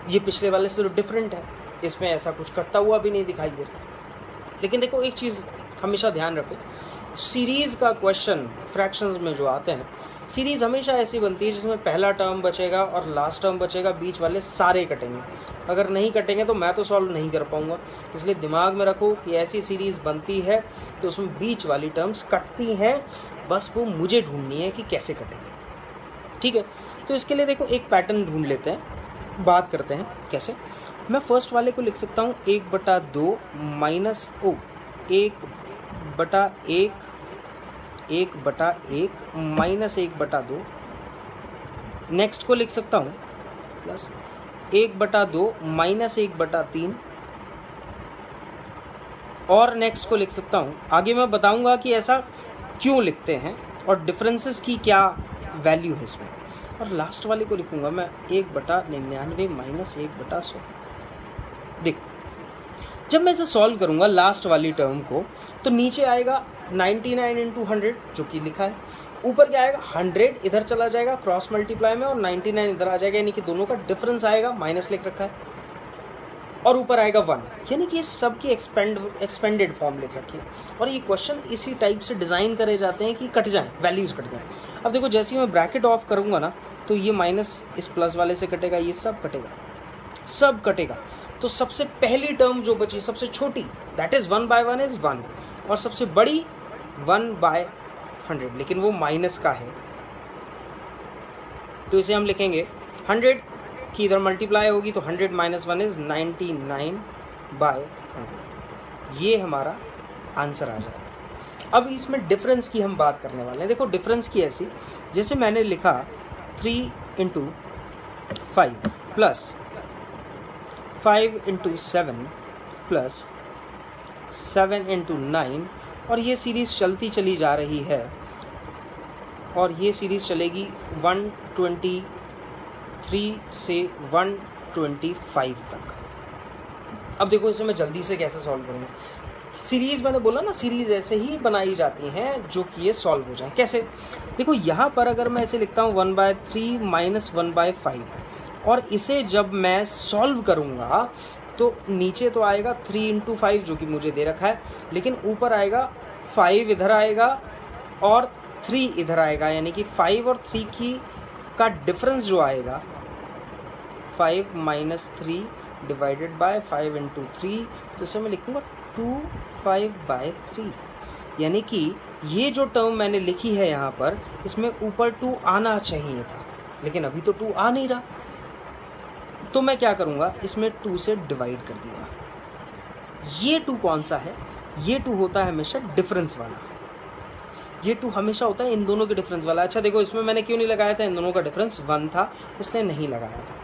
ये पिछले वाले से डिफरेंट है, इसमें ऐसा कुछ कटता हुआ भी नहीं दिखाई दे रहा। लेकिन देखो एक चीज़ हमेशा ध्यान रखो, सीरीज़ का क्वेश्चन फ्रैक्शंस में जो आते हैं, सीरीज़ हमेशा ऐसी बनती है जिसमें पहला टर्म बचेगा और लास्ट टर्म बचेगा, बीच वाले सारे कटेंगे। अगर नहीं कटेंगे तो मैं तो सॉल्व नहीं कर पाऊंगा। इसलिए दिमाग में रखो कि ऐसी सीरीज़ बनती है तो उसमें बीच वाली टर्म्स कटती हैं, बस वो मुझे ढूंढनी है कि कैसे कटेंगे। ठीक है, तो इसके लिए देखो एक पैटर्न ढूंढ लेते हैं, बात करते हैं कैसे। मैं फर्स्ट वाले को लिख सकता हूँ 1/2 माइनस 1/1 1/1 माइनस 1/2। नेक्स्ट को लिख सकता हूँ प्लस 1/2 माइनस 1/3। और नेक्स्ट को लिख सकता हूँ, आगे मैं बताऊँगा कि ऐसा क्यों लिखते हैं और डिफरेंसेस की क्या वैल्यू है इसमें। और लास्ट वाले को लिखूँगा मैं 1/99 माइनस 1/100। देखो जब मैं इसे सॉल्व करूंगा लास्ट वाली टर्म को, तो नीचे आएगा 99 इंटू 100 जो कि लिखा है, ऊपर क्या आएगा 100 इधर चला जाएगा क्रॉस मल्टीप्लाई में और 99 इधर आ जाएगा, यानी कि दोनों का डिफरेंस आएगा, माइनस लिख रखा है, और ऊपर आएगा 1, यानी कि ये सब की एक्सपेंडेड फॉर्म लिख रखी है। और ये क्वेश्चन इसी टाइप से डिज़ाइन करे जाते हैं कि कट जाएं, वैल्यूज कट जाएं। अब देखो जैसे ही मैं ब्रैकेट ऑफ करूंगा ना, तो ये माइनस इस प्लस वाले से कटेगा, ये सब कटेगा, सब कटेगा। तो सबसे पहली टर्म जो बची, सबसे छोटी, दैट इज 1/1 इज 1, और सबसे बड़ी 1/100, लेकिन वो माइनस का है, तो इसे हम लिखेंगे 100 की इधर मल्टीप्लाई होगी तो 100 माइनस 1 इज 99/100। ये हमारा आंसर आ जाएगा। अब इसमें डिफरेंस की हम बात करने वाले हैं। देखो डिफरेंस की ऐसी, जैसे मैंने लिखा 3 into 5 plus 5 into 7 plus 7 into 9, और ये सीरीज़ चलती चली जा रही है, और ये सीरीज़ चलेगी 123 से 125 तक। अब देखो इसे मैं जल्दी से कैसे सॉल्व करूँगा। सीरीज़ मैंने बोला ना, सीरीज़ ऐसे ही बनाई जाती हैं जो कि ये सॉल्व हो जाए। कैसे, देखो यहाँ पर अगर मैं इसे लिखता हूँ 1/3 माइनस 1/5, और इसे जब मैं सॉल्व करूँगा तो नीचे तो आएगा 3 इंटू 5 जो कि मुझे दे रखा है, लेकिन ऊपर आएगा 5 इधर आएगा और 3 इधर आएगा, यानी कि 5 और 3 की का डिफरेंस जो आएगा 5 माइनस 3 डिवाइडेड बाय 5 इंटू 3, तो इसे मैं लिखूँगा 25/3, यानी कि ये जो टर्म मैंने लिखी है यहाँ पर, इसमें ऊपर 2 आना चाहिए था, लेकिन अभी तो 2 आ नहीं रहा, तो मैं क्या करूँगा, इसमें 2 से डिवाइड कर दूँगा। ये 2 कौन सा है, ये 2 होता है हमेशा डिफरेंस वाला, ये 2 हमेशा होता है इन दोनों के डिफरेंस वाला। अच्छा देखो इसमें मैंने क्यों नहीं लगाया था, इन दोनों का डिफरेंस 1 था, इसलिए नहीं लगाया था।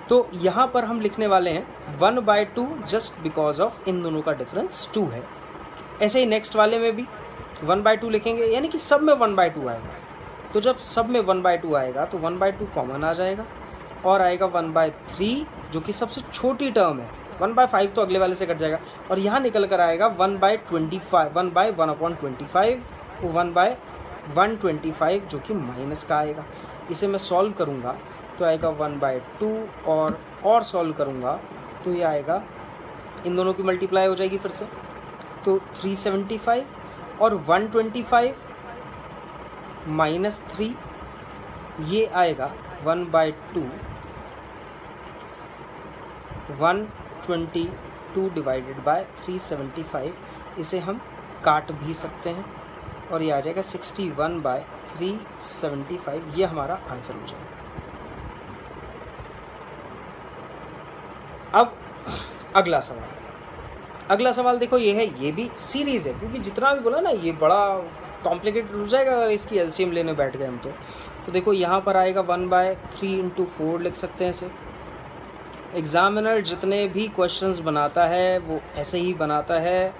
तो यहाँ पर हम लिखने वाले हैं 1/2 जस्ट बिकॉज ऑफ इन दोनों का डिफरेंस 2 है। ऐसे ही नेक्स्ट वाले में भी 1/2 लिखेंगे, यानी कि सब में 1/2 आएगा। तो जब सब में 1/2 आएगा तो 1/2 कॉमन आ जाएगा, और आएगा 1/3 जो कि सबसे छोटी टर्म है, 1/5 तो अगले वाले से कट जाएगा, और यहाँ निकल कर आएगा 1/25, 1/1/25, 1/125 जो कि माइनस का आएगा। इसे मैं सॉल्व करूँगा तो आएगा 1/2 और सॉल्व करूँगा तो ये आएगा, इन दोनों की मल्टीप्लाई हो जाएगी फिर से, तो 375 और 125 - 3 ये आएगा 1/2, 122 डिवाइडेड बाय 375, इसे हम काट भी सकते हैं और ये आ जाएगा 61/375, ये हमारा आंसर हो जाएगा। अब अगला सवाल देखो, ये है, ये भी सीरीज है, क्योंकि जितना भी बोला ना ये बड़ा कॉम्प्लिकेटेड हो जाएगा अगर इसकी एलसीएम लेने बैठ गए हम तो देखो यहाँ पर आएगा 1/3 × 4 लिख सकते हैं इसे। एग्जामिनर जितने भी क्वेश्चंस बनाता है वो ऐसे ही बनाता है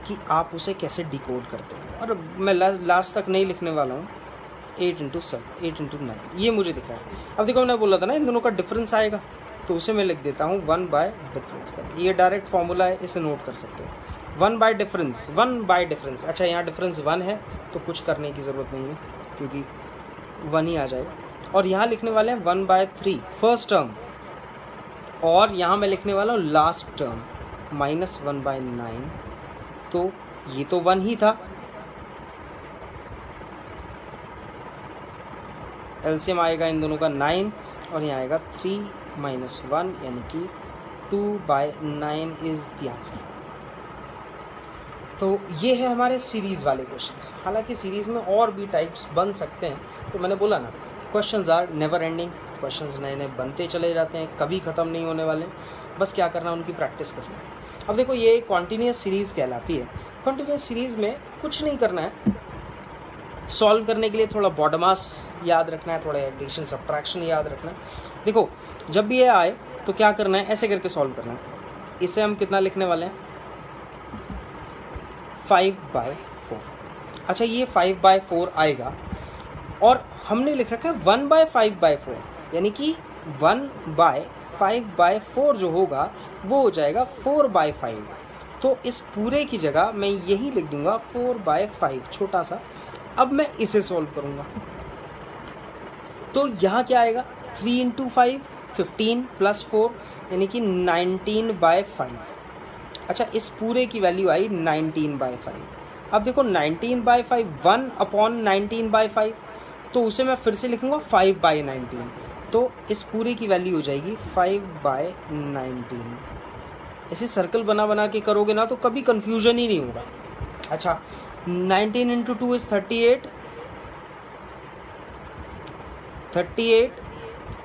कि आप उसे कैसे डिकोड करते हैं, और मैं लास्ट तक नहीं लिखने वाला हूँ। 8 × 7, 8 × 9 ये मुझे दिख रहा है। अब देखो मैंने बोला था ना इन दोनों का डिफरेंस आएगा, तो उसे मैं लिख देता हूँ 1 बाय डिफरेंस करके। ये डायरेक्ट फॉर्मूला है, इसे नोट कर सकते हो। 1 बाय डिफरेंस, 1 बाय डिफरेंस। अच्छा यहाँ डिफरेंस 1 है तो कुछ करने की ज़रूरत नहीं है क्योंकि 1 ही आ जाएगा। और यहाँ लिखने वाले हैं 1/3 फर्स्ट टर्म, और यहाँ मैं लिखने वाला हूँ लास्ट टर्म -1/9, तो ये तो 1 ही था। एलसीएम आएगा इन दोनों का 9, और यहाँ आएगा 3 - 1 यानी कि 2/9 इज द आंसर। तो ये है हमारे सीरीज़ वाले क्वेश्चंस। हालांकि सीरीज़ में और भी टाइप्स बन सकते हैं, तो मैंने बोला ना questions are never ending, questions नए नए बनते चले जाते हैं, कभी ख़त्म नहीं होने वाले, बस क्या करना उनकी प्रैक्टिस करना है। अब देखो ये कॉन्टीन्यूस सीरीज़ कहलाती है। कॉन्टीन्यूस सीरीज़ में कुछ नहीं करना है, सॉल्व करने के लिए थोड़ा बॉडमास याद रखना है, थोड़ा एडिशन सब्ट्रैक्शन याद रखना है। देखो जब भी ये आए तो क्या करना है, ऐसे करके सॉल्व करना है। इसे हम कितना लिखने वाले हैं, 5/4। अच्छा ये 5/4 आएगा, और हमने लिख रखा है 1/5/4, यानी कि 1/5/4 जो होगा वो हो जाएगा 4/5। तो इस पूरे की जगह मैं यही लिख दूंगा 4/5 छोटा सा। अब मैं इसे सॉल्व करूंगा तो यहाँ क्या आएगा, 3 × 5 15 + 4 यानी कि 19/5। अच्छा इस पूरे की वैल्यू आई 19/5। अब देखो 19/5 1/19/5, तो उसे मैं फिर से लिखूंगा 5/19, तो इस पूरे की वैल्यू हो जाएगी 5/19। ऐसे सर्कल बना बना के करोगे ना तो कभी कंफ्यूजन ही नहीं होगा। अच्छा 19 × 2 is 38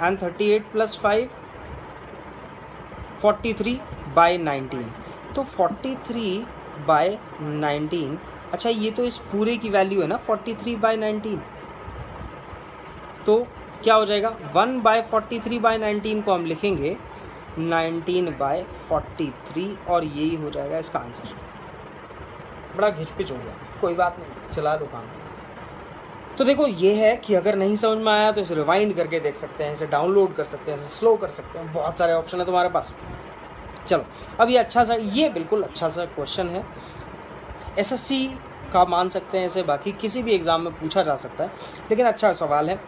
and 38 + 5 43/19, तो 43/19। अच्छा ये तो इस पूरे की वैल्यू है ना 43/19, तो क्या हो जाएगा 1/43/19 को हम लिखेंगे 19/43, और यही हो जाएगा इसका आंसर। बड़ा घिचपिच हो गया, कोई बात नहीं, चला लो काम। तो देखो ये है कि अगर नहीं समझ में आया तो इसे रिवाइंड करके देख सकते हैं, इसे डाउनलोड कर सकते हैं, इसे स्लो कर सकते हैं, बहुत सारे ऑप्शन है तुम्हारे पास। चलो अब ये अच्छा सा, ये बिल्कुल अच्छा सा क्वेश्चन है, एसएससी का मान सकते हैं इसे, बाकी किसी भी एग्ज़ाम में पूछा जा सकता है, लेकिन अच्छा सवाल है।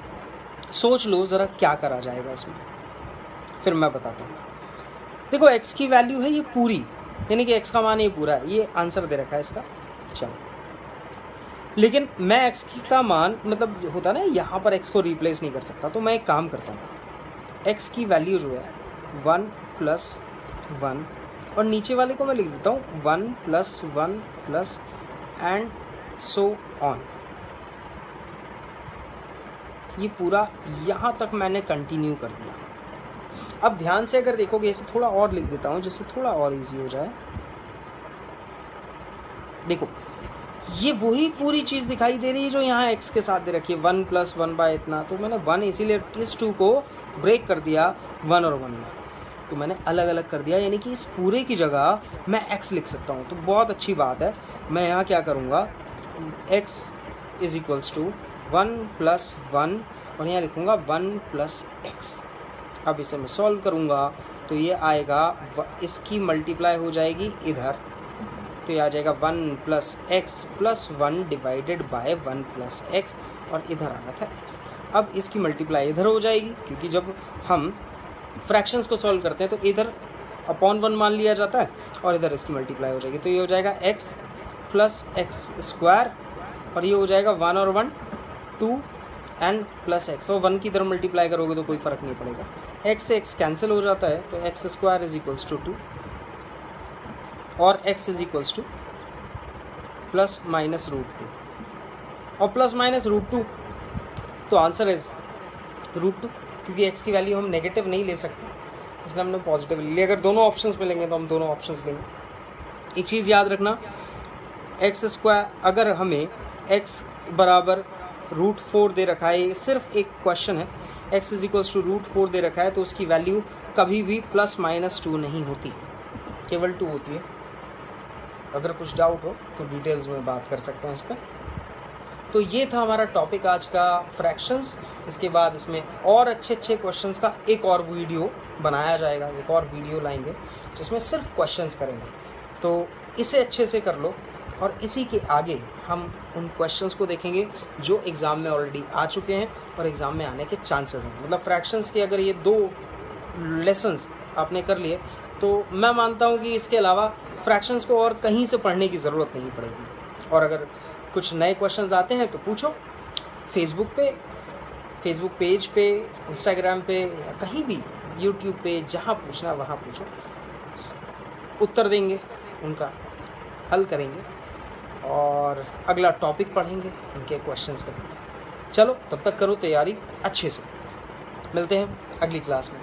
सोच लो ज़रा क्या करा जाएगा इसमें, फिर मैं बताता हूँ। देखो x की वैल्यू है ये पूरी, यानी कि x का मान ये पूरा है, ये आंसर दे रखा है इसका। चलो लेकिन मैं x का मान मतलब होता ना यहाँ पर x को रिप्लेस नहीं कर सकता, तो मैं एक काम करता हूँ, x की वैल्यू जो है 1 + 1, और नीचे वाले को मैं लिख देता हूँ 1 + 1 + एंड सो ऑन। ये पूरा यहाँ तक मैंने कंटिन्यू कर दिया। अब ध्यान से अगर देखोगे, इसे थोड़ा और लिख देता हूँ जिससे थोड़ा और इजी हो जाए। देखो ये वही पूरी चीज़ दिखाई दे रही है जो यहाँ x के साथ दे रखी है, 1 + 1 बाय इतना, तो मैंने 1 इसीलिए इस 2 को ब्रेक कर दिया 1 और 1 में, तो मैंने अलग अलग कर दिया, यानी कि इस पूरे की जगह मैं x लिख सकता हूँ। तो बहुत अच्छी बात है, मैं यहाँ क्या करूँगा, x = 1 + 1, और यहाँ लिखूँगा 1 + x। अब इसे मैं सॉल्व करूँगा तो ये आएगा, इसकी मल्टीप्लाई हो जाएगी इधर, तो ये आ जाएगा 1 + x + 1 डिवाइडेड बाय 1 + x, और इधर आ रहा था x। अब इसकी मल्टीप्लाई इधर हो जाएगी, क्योंकि जब हम फ्रैक्शंस को सॉल्व करते हैं तो इधर अपॉन 1 मान लिया जाता है और इधर इसकी मल्टीप्लाई हो जाएगी। तो ये हो जाएगा x प्लस एक्स स्क्वायर और ये हो जाएगा 1 और 1 2 एंड प्लस एक्स, और 1 की तरफ मल्टीप्लाई करोगे तो कोई फ़र्क नहीं पड़ेगा, x से x कैंसिल हो जाता है, तो X square is equals to 2 और x is equals to plus minus root 2 और प्लस माइनस रूट 2, तो आंसर इज रूट 2, क्योंकि x की वैल्यू हम नेगेटिव नहीं ले सकते, इसलिए हमने पॉजिटिव ले लिया। अगर दोनों ऑप्शंस मिलेंगे तो हम दोनों ऑप्शंस लेंगे। एक चीज़ याद रखना, एक्स स्क्वायर अगर हमें x बराबर रूट 4 दे रखा है, ये सिर्फ एक क्वेश्चन है, x is equals to root 4 दे रखा है, तो उसकी वैल्यू कभी भी प्लस माइनस 2 नहीं होती, केवल 2 होती है। अगर कुछ डाउट हो तो डिटेल्स में बात कर सकते हैं इस पर। तो ये था हमारा टॉपिक आज का, फ्रैक्शंस। इसके बाद इसमें और अच्छे क्वेश्चंस का एक और वीडियो बनाया जाएगा, एक और वीडियो लाएंगे जिसमें सिर्फ क्वेश्चंस करेंगे, तो इसे अच्छे से कर लो। और इसी के आगे हम उन क्वेश्चंस को देखेंगे जो एग्ज़ाम में ऑलरेडी आ चुके हैं और एग्ज़ाम में आने के चांसेस हैं। मतलब फ्रैक्शंस के अगर ये 2 लेसन्स आपने कर लिए तो मैं मानता हूँ कि इसके अलावा फ्रैक्शंस को और कहीं से पढ़ने की ज़रूरत नहीं पड़ेगी। और अगर कुछ नए क्वेश्चंस आते हैं तो पूछो, फेसबुक पेज पे, इंस्टाग्राम पे, या कहीं भी, यूट्यूब पे, जहाँ पूछना वहाँ पूछो, उत्तर देंगे, उनका हल करेंगे और अगला टॉपिक पढ़ेंगे, उनके क्वेश्चंस करेंगे। चलो तब तक करो तैयारी अच्छे से, मिलते हैं अगली क्लास में।